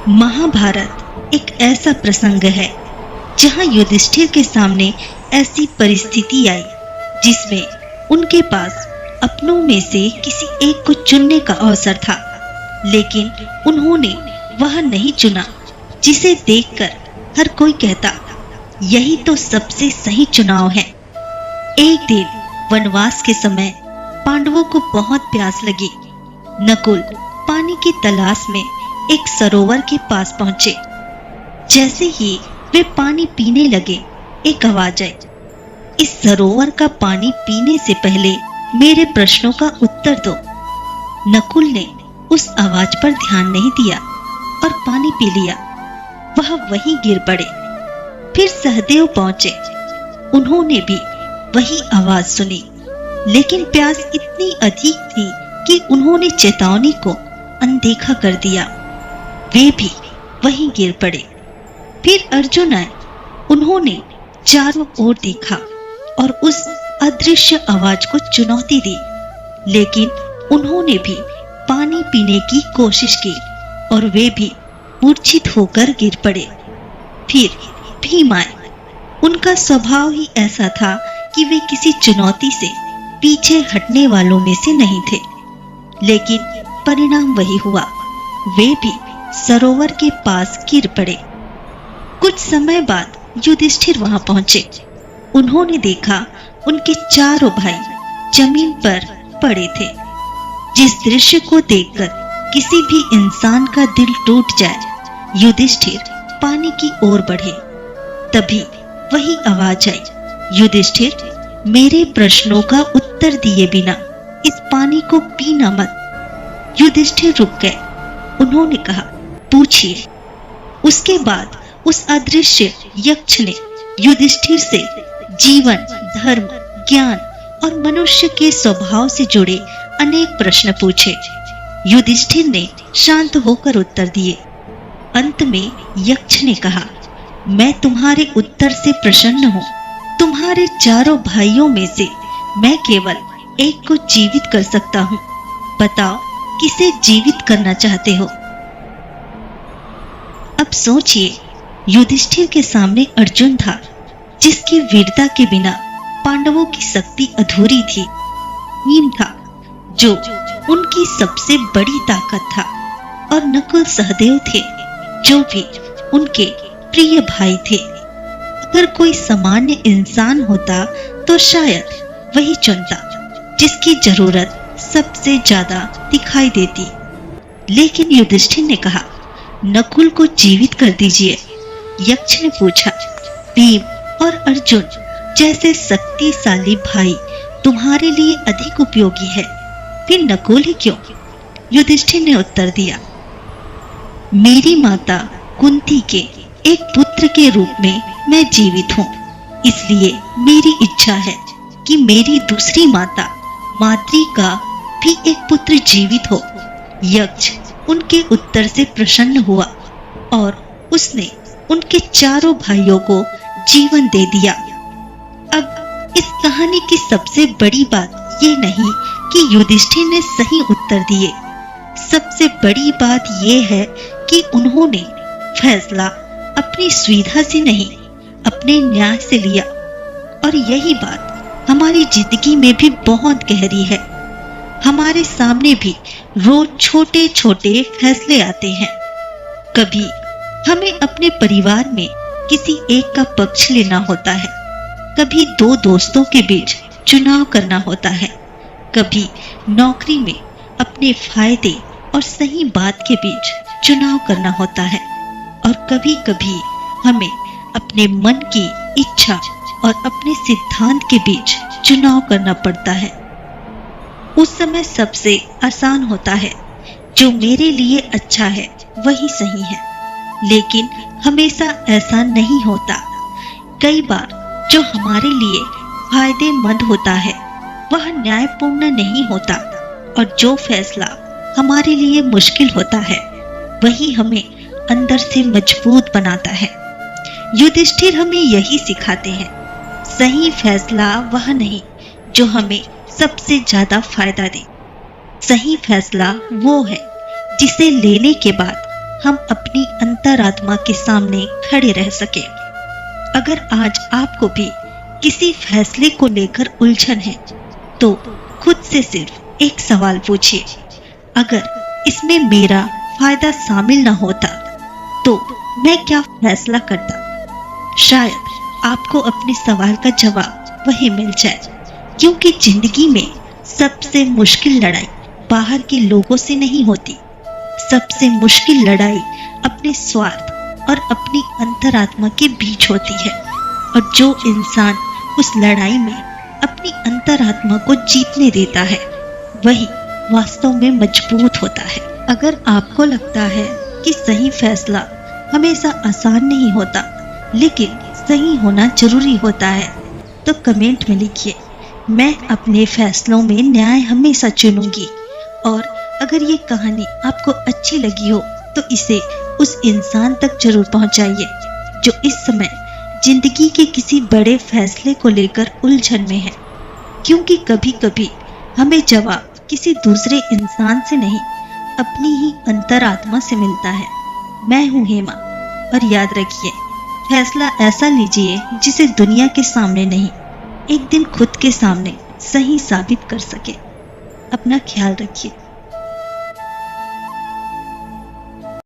महाभारत एक ऐसा प्रसंग है जहां युधिष्ठिर के सामने ऐसी परिस्थिति आई जिसमें उनके पास अपनों में से किसी एक को चुनने का अवसर था, लेकिन उन्होंने वह नहीं चुना जिसे देखकर हर कोई कहता यही तो सबसे सही चुनाव है। एक दिन वनवास के समय पांडवों को बहुत प्यास लगी। नकुल पानी की तलाश में एक सरोवर के पास पहुंचे। जैसे ही वे पानी पीने लगे, एक आवाज आई, इस सरोवर का पानी पीने से पहले मेरे प्रश्नों का उत्तर दो। नकुल ने उस आवाज पर ध्यान नहीं दिया और पानी पी लिया। वह वहीं गिर पड़े। फिर सहदेव पहुंचे। उन्होंने भी वही आवाज सुनी, लेकिन प्यास इतनी अधिक थी कि उन्होंने चेतावनी को अनदेखा कर दिया। वे भी वहीं गिर पड़े। फिर अर्जुन आए। उन्होंने चारों ओर देखा और उस अदृश्य आवाज को चुनौती दी, लेकिन उन्होंने भी पानी पीने की कोशिश की और वे भी मूर्छित होकर गिर पड़े। फिर भीम आए। उनका स्वभाव ही ऐसा था कि वे किसी चुनौती से पीछे हटने वालों में से नहीं थे, लेकिन परिणाम वही हुआ। वे भी सरोवर के पास गिर पड़े। कुछ समय बाद युधिष्ठिर वहां पहुंचे। उन्होंने देखा उनके चारों भाई जमीन पर पड़े थे। जिस दृश्य को देखकर किसी भी इंसान का दिल टूट जाए, युधिष्ठिर पानी की ओर बढ़े। तभी वही आवाज आई, युधिष्ठिर, मेरे प्रश्नों का उत्तर दिए बिना इस पानी को पीना मत। युधिष्ठिर रुक गए। उन्होंने कहा, पूछिए। उसके बाद उस अदृश्य यक्ष ने युधिष्ठिर से जीवन, धर्म, ज्ञान और मनुष्य के स्वभाव से जुड़े अनेक प्रश्न पूछे। युधिष्ठिर ने शांत होकर उत्तर दिए। अंत में यक्ष ने कहा, मैं तुम्हारे उत्तर से प्रसन्न हूं। तुम्हारे चारों भाइयों में से मैं केवल एक को जीवित कर सकता हूं। बताओ, किसे जीवित करना चाहते हो? अब सोचिए, युधिष्ठिर के सामने अर्जुन था, जिसकी वीरता के बिना पांडवों की शक्ति अधूरी थी। भीम था, जो उनकी सबसे बड़ी ताकत था, और नकुल सहदेव थे, जो भी उनके प्रिय भाई थे। अगर कोई सामान्य इंसान होता तो शायद वही चुनता जिसकी जरूरत सबसे ज्यादा दिखाई देती। लेकिन युधिष्ठिर ने कहा, नकुल को जीवित कर दीजिए। यक्ष ने पूछा, भीम और अर्जुन जैसे शक्तिशाली भाई तुम्हारे लिए अधिक उपयोगी है, फिर नकुल ही क्यों? युधिष्ठिर ने उत्तर दिया, मेरी माता कुंती के एक पुत्र के रूप में मैं जीवित हूँ, इसलिए मेरी इच्छा है कि मेरी दूसरी माता माद्री का भी एक पुत्र जीवित हो। यक्ष उनके उत्तर से प्रसन्न हुआ और उसने उनके चारों भाइयों को जीवन दे दिया। अब इस कहानी की सबसे बड़ी बात ये नहीं कि युधिष्ठिर ने सही उत्तर दिए। सबसे बड़ी बात यह है कि उन्होंने फैसला अपनी सुविधा से नहीं, अपने न्याय से लिया। और यही बात हमारी जिंदगी में भी बहुत गहरी है। हमारे सामने भी रोज छोटे छोटे फैसले आते हैं। कभी हमें अपने परिवार में किसी एक का पक्ष लेना होता है, कभी दो दोस्तों के बीच चुनाव करना होता है, कभी नौकरी में अपने फायदे और सही बात के बीच चुनाव करना होता है, और कभी कभी हमें अपने मन की इच्छा और अपने सिद्धांत के बीच चुनाव करना पड़ता है। उस समय सबसे आसान होता है, जो मेरे लिए अच्छा है वही सही है, लेकिन हमेशा ऐसा नहीं होता। कई बार जो हमारे लिए फायदेमंद होता है वह न्यायपूर्ण नहीं होता, और जो फैसला हमारे लिए मुश्किल होता है वही हमें अंदर से मजबूत बनाता है। युधिष्ठिर हमें यही सिखाते हैं, सही फैसला वह नहीं जो हमें सबसे ज्यादा फायदा दे। सही फैसला वो है जिसे लेने के बाद हम अपनी अंतरात्मा के सामने खड़े रह सके। अगर आज आपको भी किसी फैसले को लेकर उलझन है तो खुद से सिर्फ एक सवाल पूछिए, अगर इसमें मेरा फायदा शामिल न होता तो मैं क्या फैसला करता। शायद आपको अपने सवाल का जवाब वहीं मिल जाए, क्योंकि जिंदगी में सबसे मुश्किल लड़ाई बाहर के लोगों से नहीं होती। सबसे मुश्किल लड़ाई अपने स्वार्थ और अपनी अंतरात्मा के बीच होती है, और जो इंसान उस लड़ाई में अपनी अंतरात्मा को जीतने देता है वही वास्तव में मजबूत होता है। अगर आपको लगता है कि सही फैसला हमेशा आसान नहीं होता लेकिन सही होना जरूरी होता है, तो कमेंट में लिखिए, मैं अपने फैसलों में न्याय हमेशा चुनूंगी। और अगर ये कहानी आपको अच्छी लगी हो तो इसे उस इंसान तक जरूर पहुंचाइए जो इस समय जिंदगी के किसी बड़े फैसले को लेकर उलझन में है, क्योंकि कभी कभी हमें जवाब किसी दूसरे इंसान से नहीं, अपनी ही अंतरात्मा से मिलता है। मैं हूँ हेमा, और याद रखिए, फैसला ऐसा लीजिए जिसे दुनिया के सामने नहीं, एक दिन खुद के सामने सही साबित कर सके। अपना ख्याल रखिए।